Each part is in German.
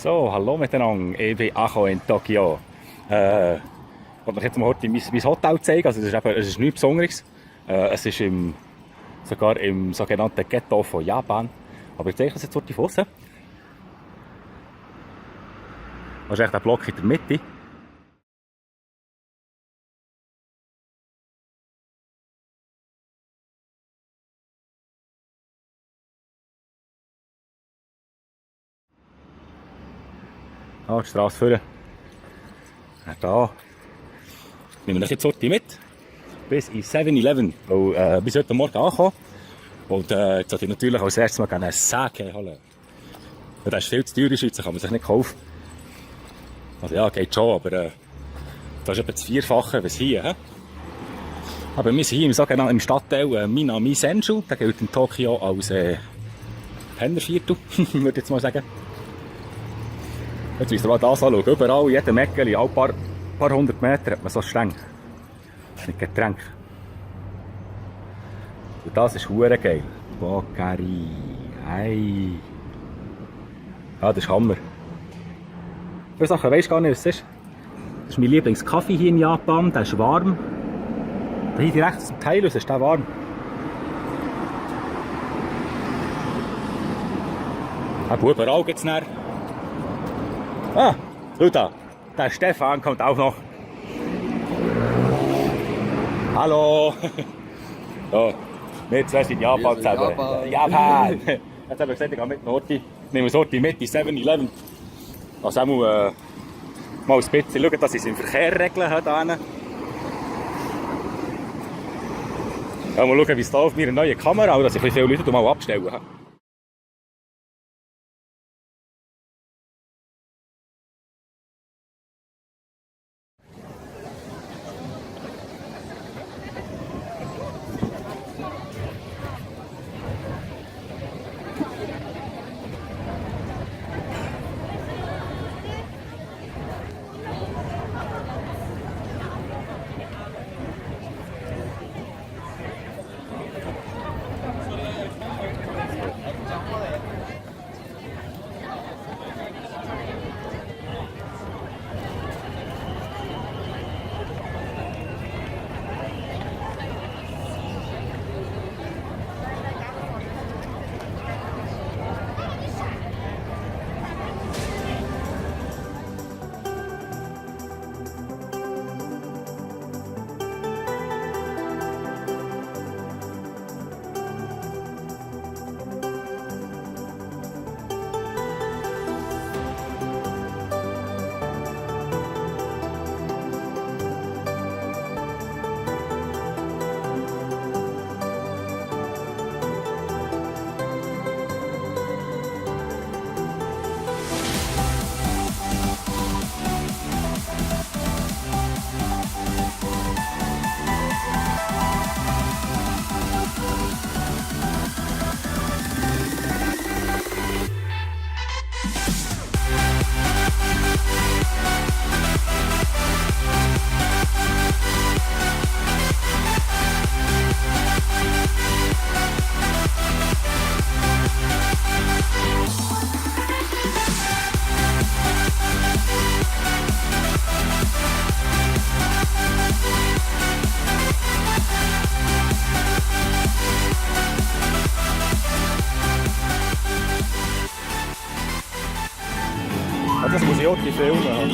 So, hallo miteinander, ich bin angekommen in Tokio. Ich wollte euch jetzt mal heute mein Hotel zeigen, also es ist nichts Besonderes. Es ist sogar im sogenannten Ghetto von Japan. Aber ich zeige es jetzt heute von außen. Das ist echt der Block in der Mitte. Ah, die Straße vorne. Da. Nehmen wir das jetzt heute mit. Bis in 7-Eleven. Bis heute Morgen angekommen. Und jetzt sollte ich natürlich als erstes mal einen Sake holen. Ja, das ist viel zu teuer in der Schweiz, kann man sich nicht kaufen. Also ja, geht schon, aber das ist etwa das Vierfache, was hier. He? Aber wir sind hier im sogenannten Stadtteil Minami Senshu. Der gilt in Tokio als Pennerviertel, würde ich jetzt mal sagen. Jetzt müsst ihr mal das anschauen. Überall, in jedem Eckchen, alle paar hundert Meter hat man so Stänge. Mit Getränk. Und das ist hure geil. Bokari. Hey. Ja, das ist Hammer. Für Sachen weisst du gar nicht, was es ist. Das ist mein Lieblingskaffee hier in Japan. Der ist warm. Da hier direkt aus dem Teil raus ist der warm. Aber überall gibt es näher. Ah, schau da. Der Stefan kommt auch noch. Hallo! So, wir zwei sind in Japan zusammen. Japan! Jetzt haben wir gesagt, ich gehe mit Horti. Nehmen wir Horti mit in 7-Eleven. Also auch mal ein bisschen schauen, dass ich es im Verkehr regeln hier. Ja, mal schauen, wie es da auf meiner neuen Kamera, dass ich viele Leute mal abstellen. Das muss ich auch die filmen haben.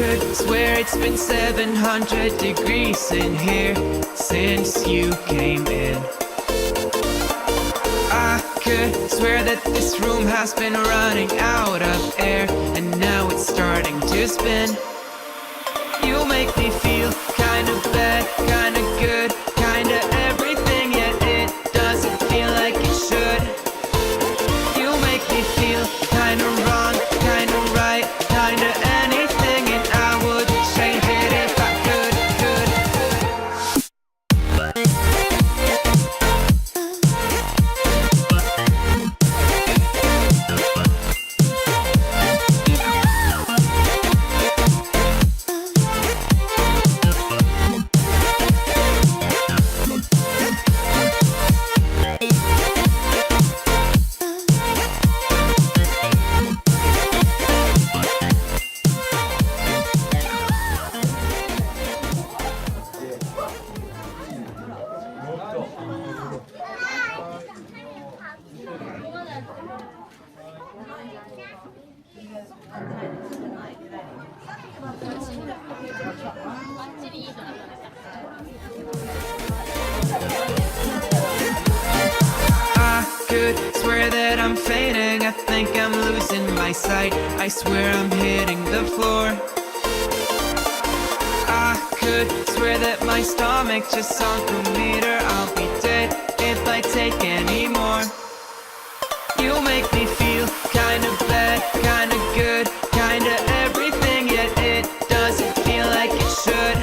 could swear it's been 700 degrees in here since you came in. I could swear that this room has been running out of air, and now it's starting to spin. You make me feel kinda bad, kinda good, kinda everything, yet it doesn't feel like it should. You make me feel kinda wrong, kinda right, kinda anything, and I would change it if I could. Swear that I'm fainting, I think I'm losing my sight, I swear I'm hitting the floor. I could swear that my stomach just sunk a meter, I'll be dead if I take any more. You make me feel kinda bad, kinda good, kinda everything, yet it doesn't feel like it should.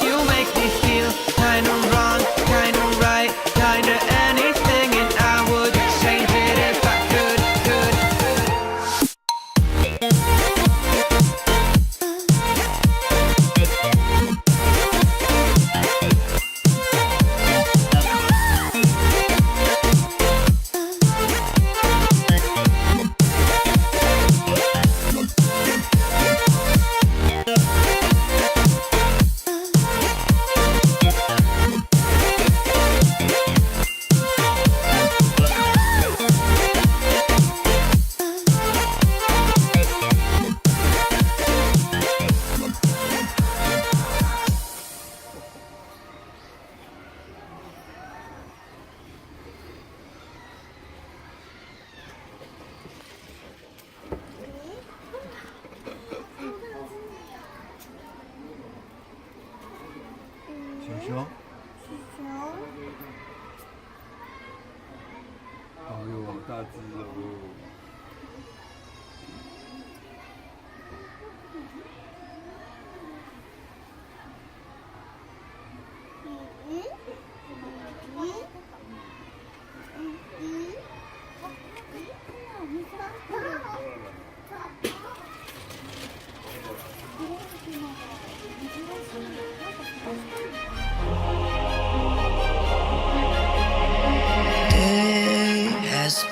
You make me feel kinda wrong, kinda right, kinda anything, and I would change it if I could.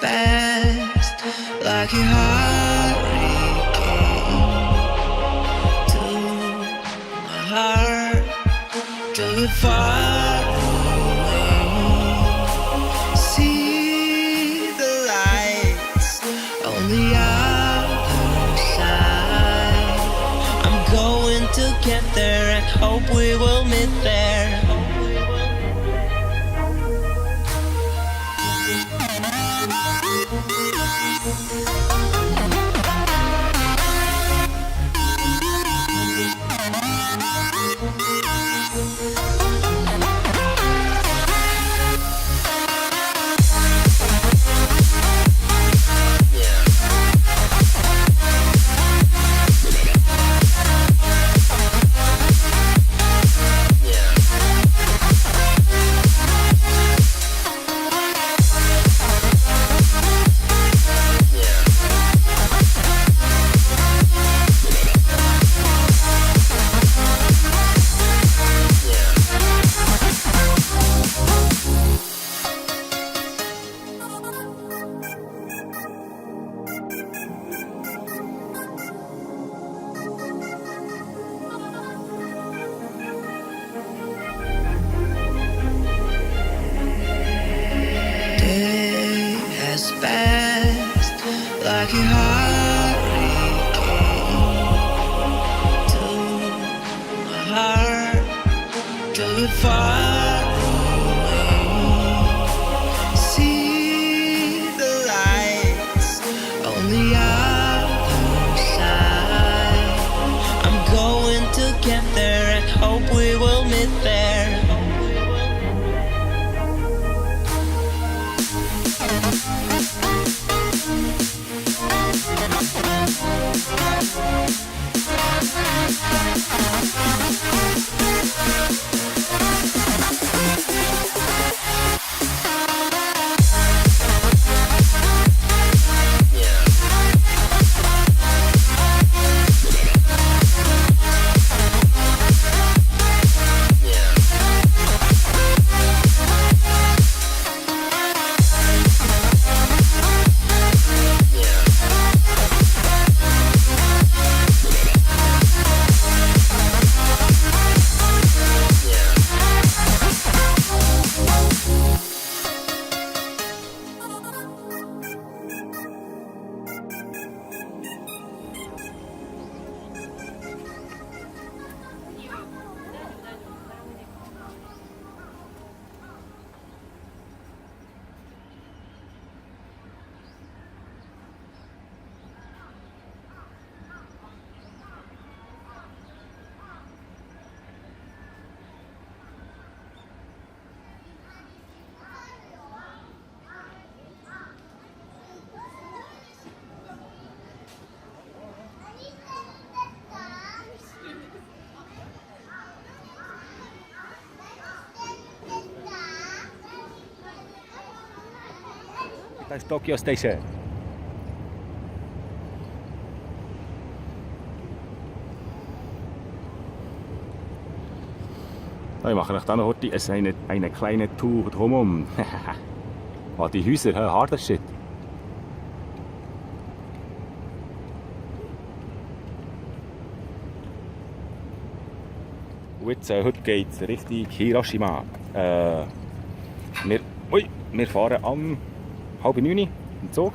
Fast like a hurricane to my heart, to the far away. See the lights on the other side. I'm going to get there and hope we will meet there. far away. See the lights on the other side. I'm going to get there and hope we will meet there. Das ist Tokyo Station. Ich mache euch dann noch heute eine kleine Tour drumherum. Oh, die Häuser, harter Shit. Und jetzt, heute geht es Richtung Hiroshima. Wir fahren am 8:30 im Zug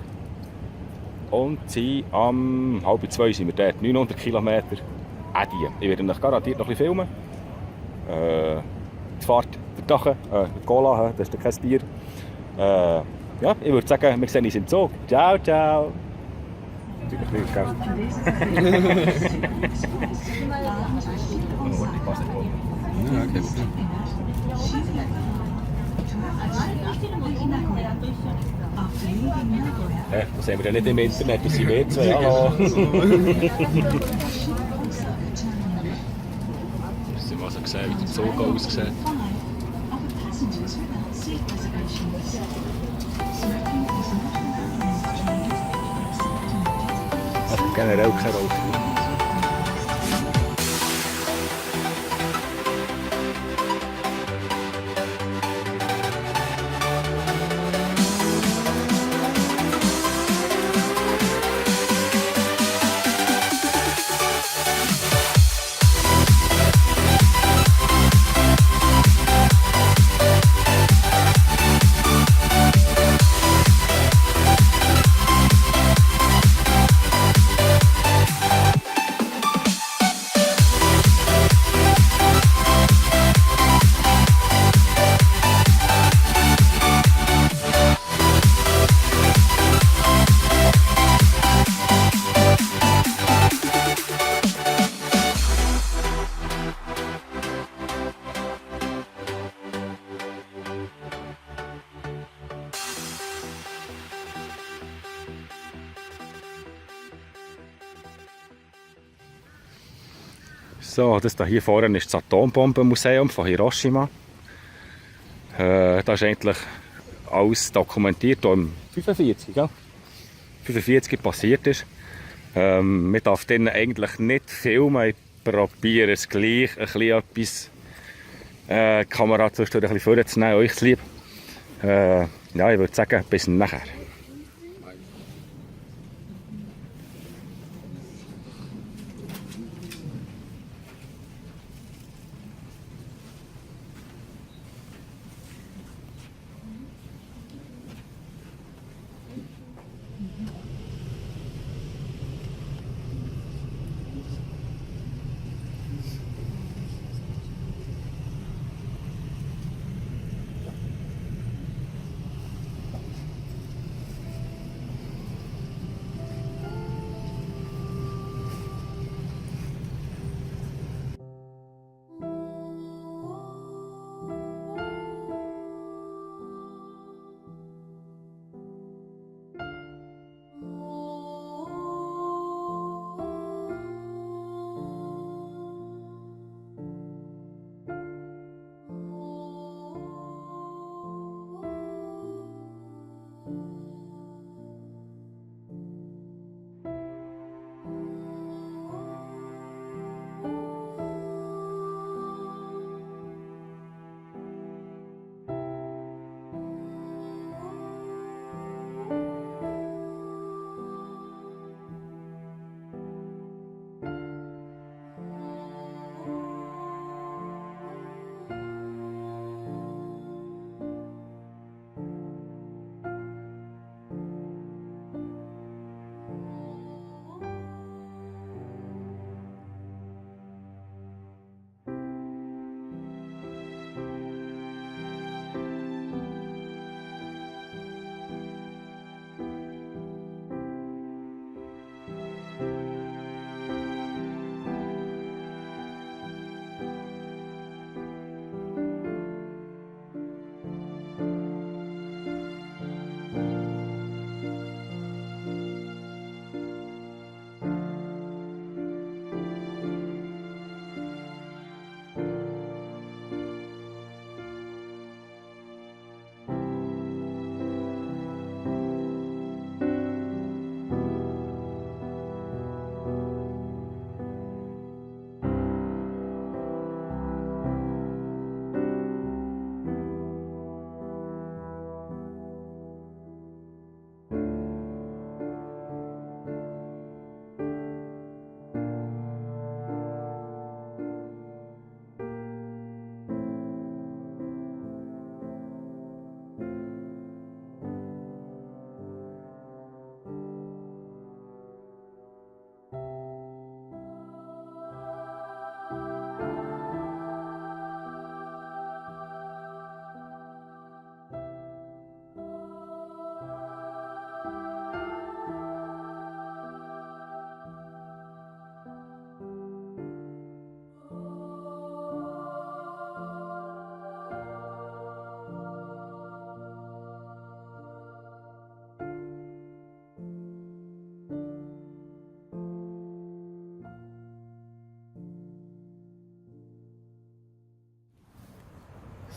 und sind am 1:30 sind wir dort, 900 Kilometer. Ich werde euch garantiert noch ein bisschen filmen. Die Fahrt der Dache, Cola, das ist kein Bier. Ja, ich würde sagen, wir sehen uns im Zug. Ciao, ciao. Natürlich, gell? Ja, okay. Das sehen wir ja nicht im Internet, das sind wir zwei. Hallo. Sie haben also gesehen, wie der Zug aussieht. Also generell keine Rolle. So, das hier vorne ist das Atombombenmuseum von Hiroshima. Da ist eigentlich alles dokumentiert, was im 1945, ja? 1945 passiert ist. Man darf denen eigentlich nicht filmen. Ich probiere es gleich, ein bisschen etwas die Kamera zwischendurch ein bisschen vorzunehmen, euch zu lieb. Ja, ich würde sagen, bis nachher.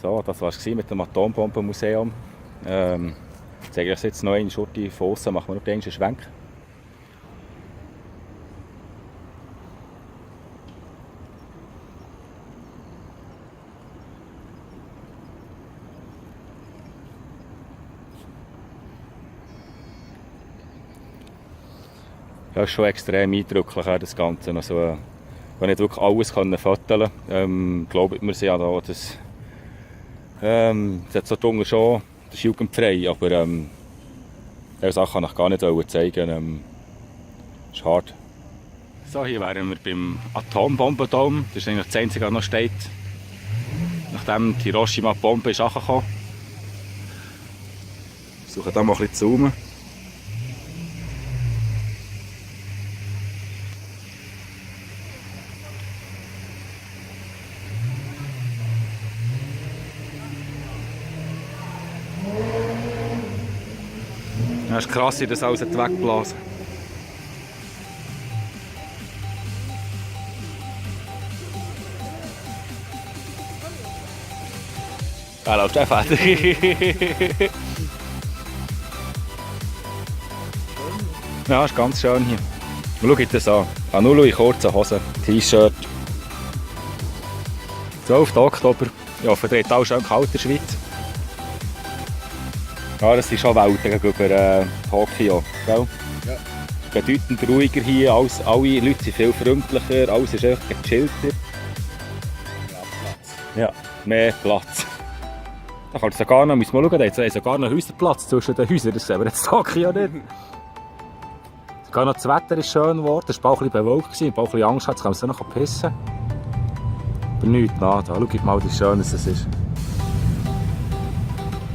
So, das war es mit dem Atombombenmuseum. Ich zeige euch jetzt noch eine Schurte von außen, machen wir noch den Schwenk. Ja, ist schon extrem eindrücklich, das Ganze. Also, ich konnte nicht wirklich alles fotografieren. Glaubt mir, sie ja da, das hat so drunter schon, das ist jugendfrei, aber diese Sachen kann ich gar nicht zeigen. Ist hart. So, hier wären wir beim Atombombenturm. Das ist eigentlich das Einzige, was noch steht, nachdem die Hiroshima-Bombe ist angekommen. Ich versuche da mal ein bisschen zu zoomen. Das ist krass, wie das alles wegblasen. Hallo Stefan. Ja, ist ganz schön hier. Schaut das an. Anulu in kurzen Hosen, T-Shirt. 12. Oktober. Ich hoffe, ihr habt auch schön kalt in der Schweiz. Ja, das sind schon Welten gegenüber Tokio. Gell? Ja. Bedeutend ruhiger hier, alle Leute sind viel freundlicher, alles ist echt gechillter. Ja, Platz. Ja, mehr Platz. Da kannst du sogar noch, müssen wir schauen, da haben sogar noch Häuserplatz zwischen den Häusern, das sehen wir jetzt Tokio nicht. Sogar noch das Wetter ist schön geworden, es war auch ein bisschen bewölkt, ich hatte auch ein bisschen Angst, jetzt kann man es noch pissen. Aber nichts, nada, schaut mal, wie schön es ist.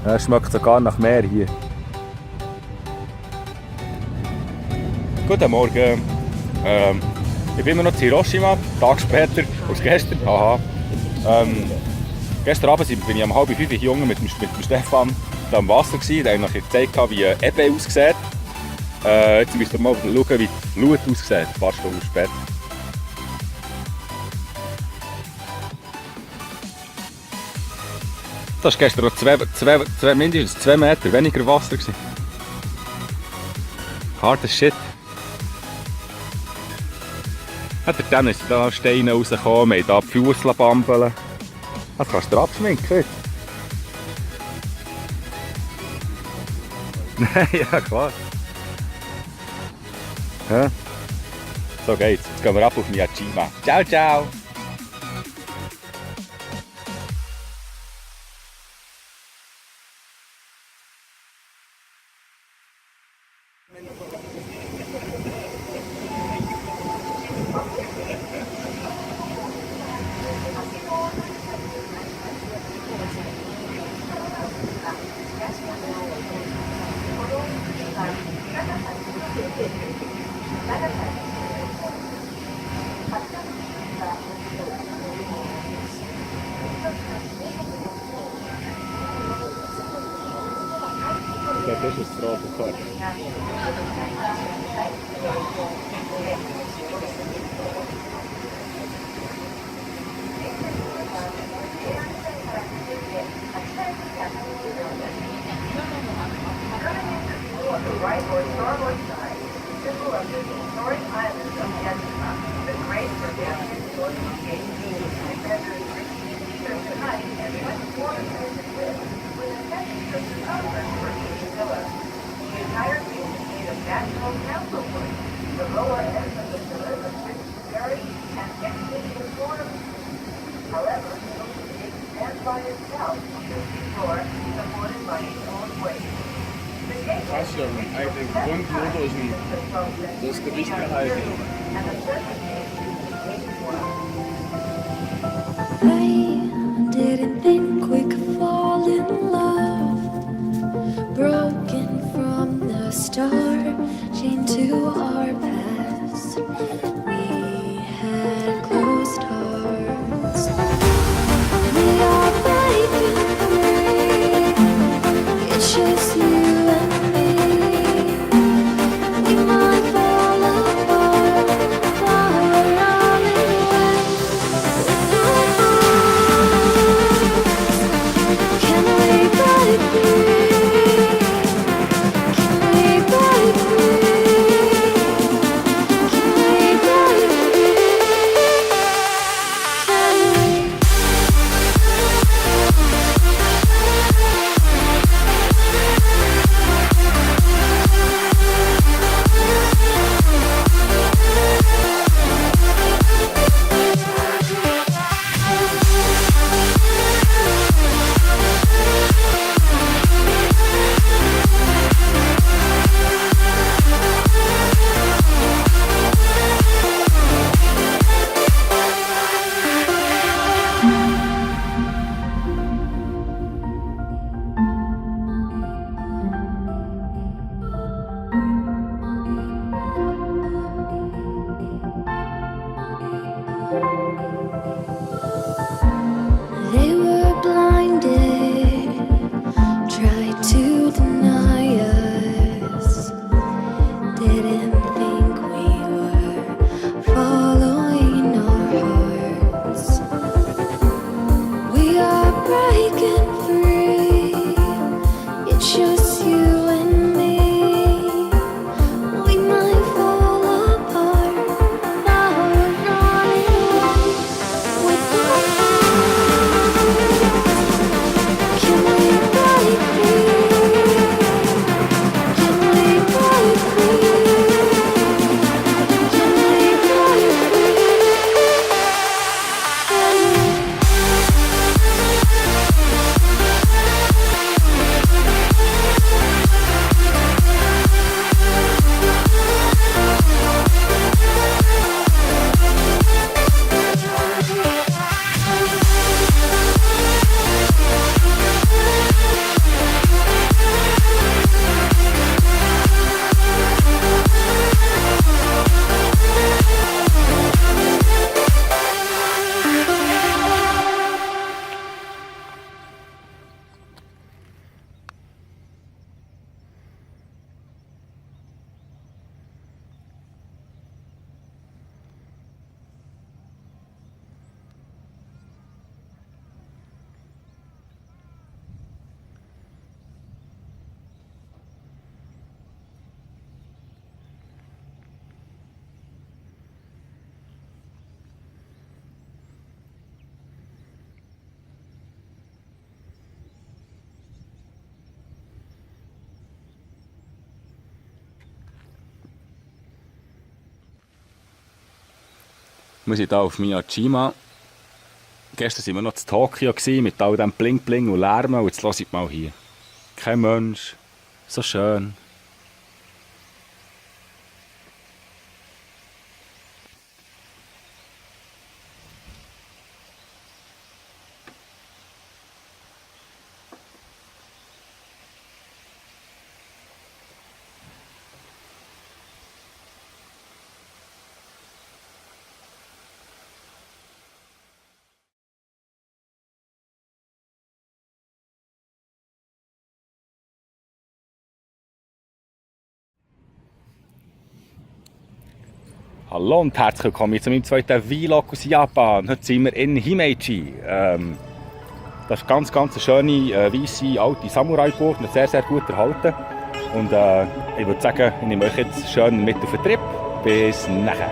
Ja, es schmeckt sogar nach Meer hier. Guten Morgen. Ich bin immer noch in Hiroshima, einen Tag später als gestern. Aha. Gestern Abend bin ich um 4:30 hier unten mit dem Stefan da am Wasser gewesen. Da habe ich noch gezeigt, wie Ebbe aussieht. Jetzt müssen wir mal schauen, wie die Flut aussieht, ein paar Stunden später. Das war gestern noch mindestens 2 Meter weniger Wasser. Hartes Shit. Dann ist da Steine rausgekommen, wir haben hier die Füße bambeln. Das kannst du dir abschminken. Ja, klar. Ja. So geht's. Jetzt gehen wir ab auf Miyajima. Ciao, ciao! Das ist das Straßenpark. Right or starboard side, symbol of the historic island of Miyajima, the great Brazilian Northern Gate, measures 16 meters in height and 24 meters in width, with a 10 meter circumference for each pillar. The entire view is made of natural council wood. The lower end of the pillars are fixed very and fixed in form. However, the ocean gate stands by itself on the floor, supported by its own weight. Krass, ja, eigentlich Grundmotor ist das Gewicht gehalten. I didn't think we could fall in love. Broken from the start, chained to our past. We had closed hearts. We are breaking free. It's just you. Fall apart, far out in west. Wir sind hier auf Miyajima. Gestern waren wir noch in Tokio mit all dem Bling Bling und Lärm. Und jetzt hört mal hier. Kein Mensch. So schön. Hallo und herzlich willkommen zu meinem zweiten Vlog aus Japan. Heute sind wir in Himeiji. Das ist eine ganz schöne, weisse, alte Samurai-Burg, noch sehr gut erhalten. Und ich würde sagen, ich nehme euch jetzt schön mit auf den Trip. Bis nachher.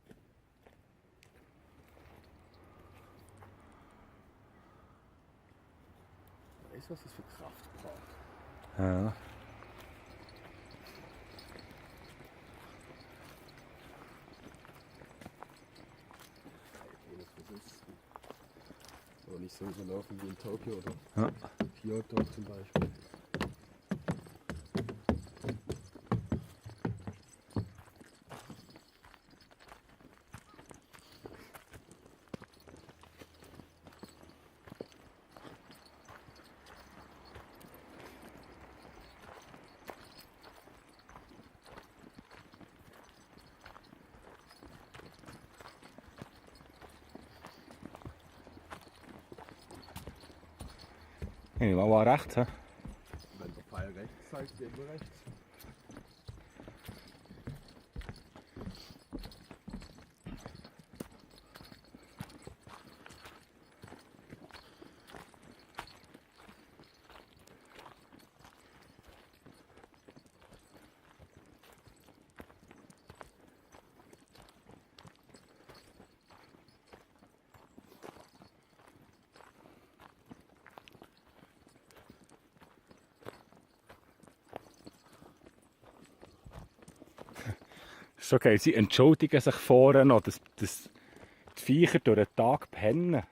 weiss, was das für Kraft braucht. Ja. Aber nicht so überlaufen wie in Tokio oder Ja. Kyoto zum Beispiel. Ich nehme mal rechts. He? Wenn der Pfeil rechts zeigt, gehen wir rechts. So okay, sie entschuldigen sich vorher noch, dass die Viecher durch den Tag pennen.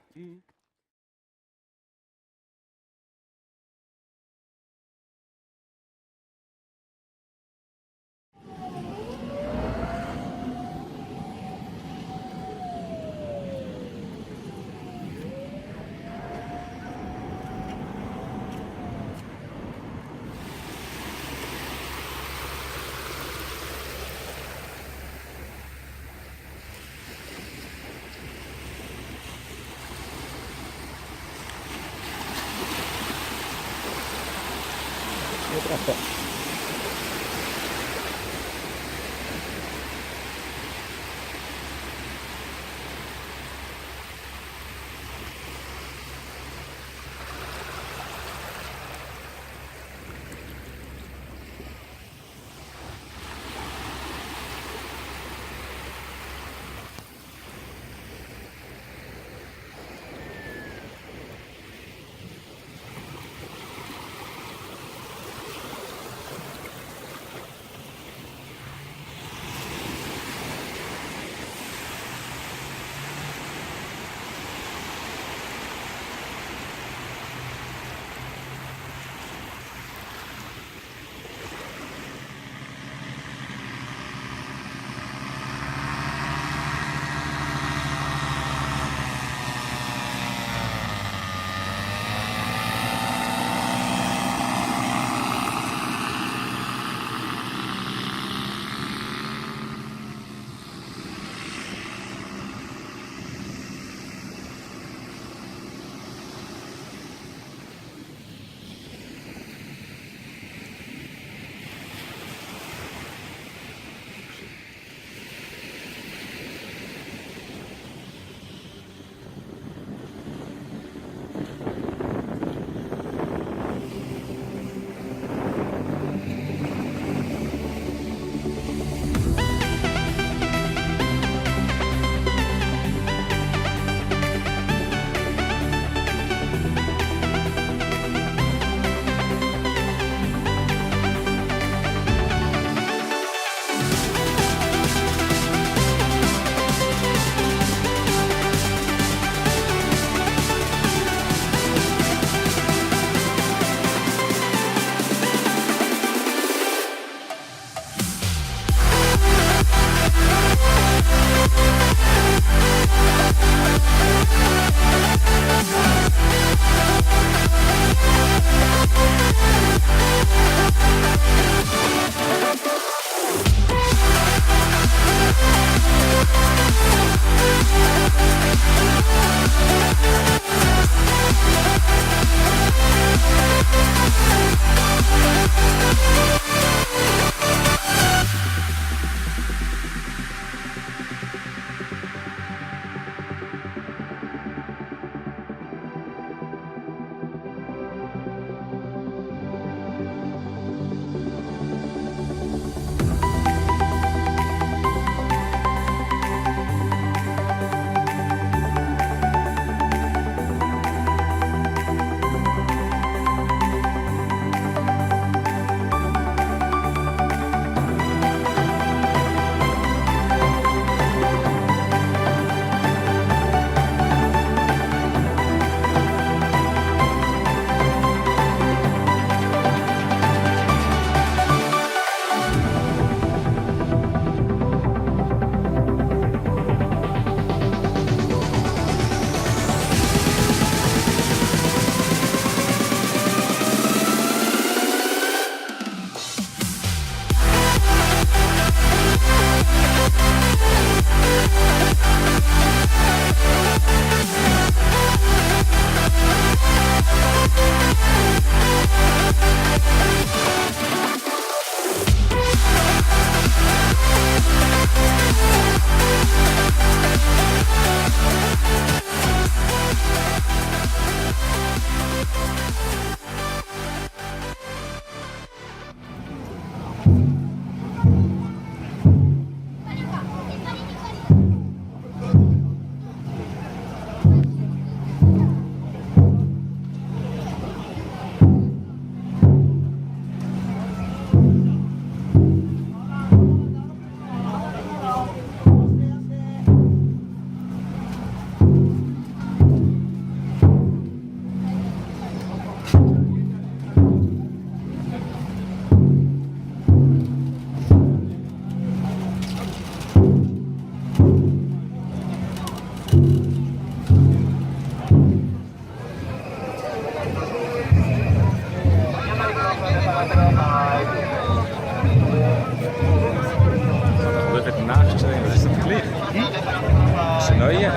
neue.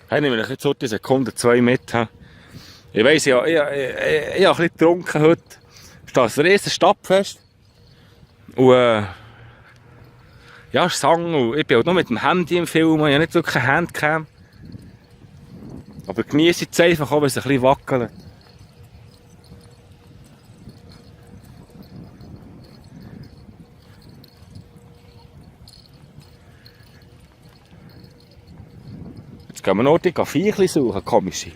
Ich nehme jetzt heute Sekunde 2 mit. Ich weiss, ich habe ein bisschen getrunken heute. Es ist ein riesen Stadtfest. Und ja, Sang. Und ich bin auch noch mit dem Handy im Film. Ich habe nicht wirklich eine Handcam. Aber genieße es einfach, auch wenn es ein bisschen wackelt. Jetzt gehen wir noch die Viechli suchen, komische.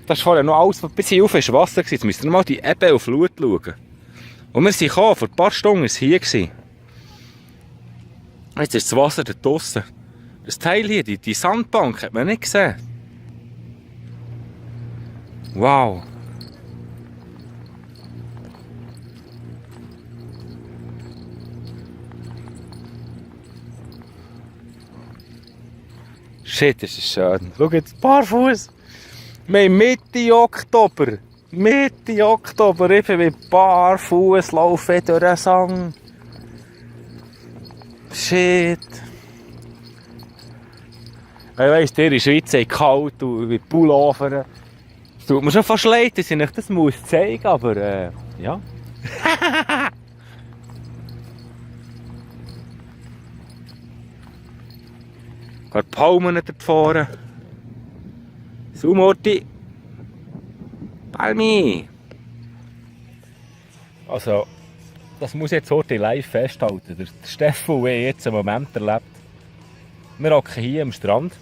Das war vorher noch alles, ein bisschen auf ist Wasser. Jetzt müsst ihr mal die Ebbe und Flut schauen. Und wir sind gekommen, vor ein paar Stunden war es hier. Jetzt ist das Wasser da draussen. Das Teil hier, die Sandbank, hat man nicht gesehen. Wow. Shit, das ist schön. Schau jetzt, barfuß. Wir haben Mitte Oktober. Mitte Oktober, ich bin mit barfuß laufe durch den Sang. Shit. Ich weiss, dir in der Schweiz ist kalt und mit Pullover. Es tut mir schon fast leid, dass ich euch das muss zeigen, aber ja. Ein paar Palmen da vorne. Sumorti. Palmi. Also, das muss ich jetzt heute live festhalten. Der Stefan, der jetzt einen Moment erlebt. Wir hocken hier am Strand.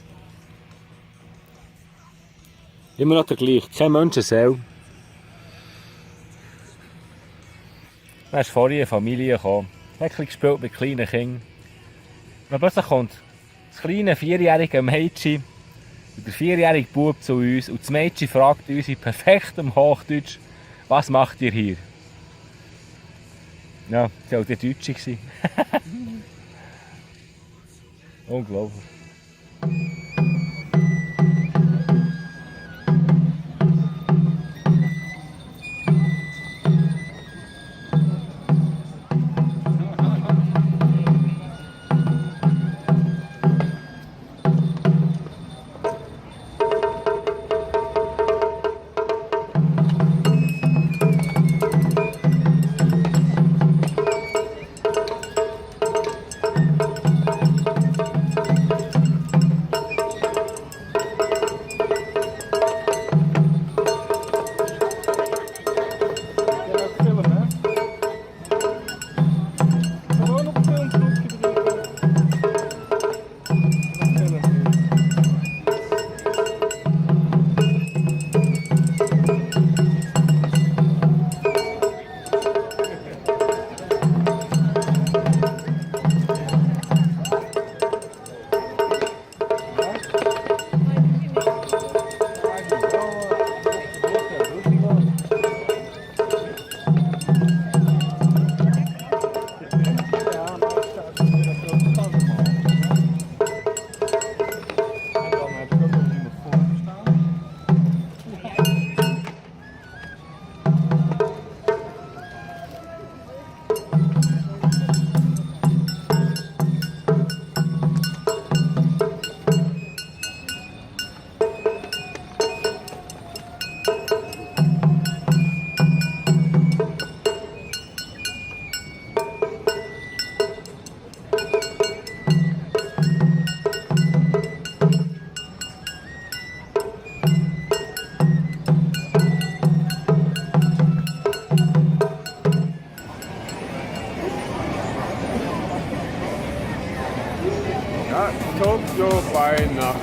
Immer noch der gleiche, kein Menschenseele. Dann ist vorhin eine Familie gekommen, hat ein bisschen gespielt mit kleinen Kindern. Und plötzlich kommt das kleine 4-jährige Mädchen und der 4-jährige Bub zu uns und das Mädchen fragt uns in perfektem Hochdeutsch, was macht ihr hier? Ja, sie war auch die Deutsche. Unglaublich. Ja, Tokio bei Nacht.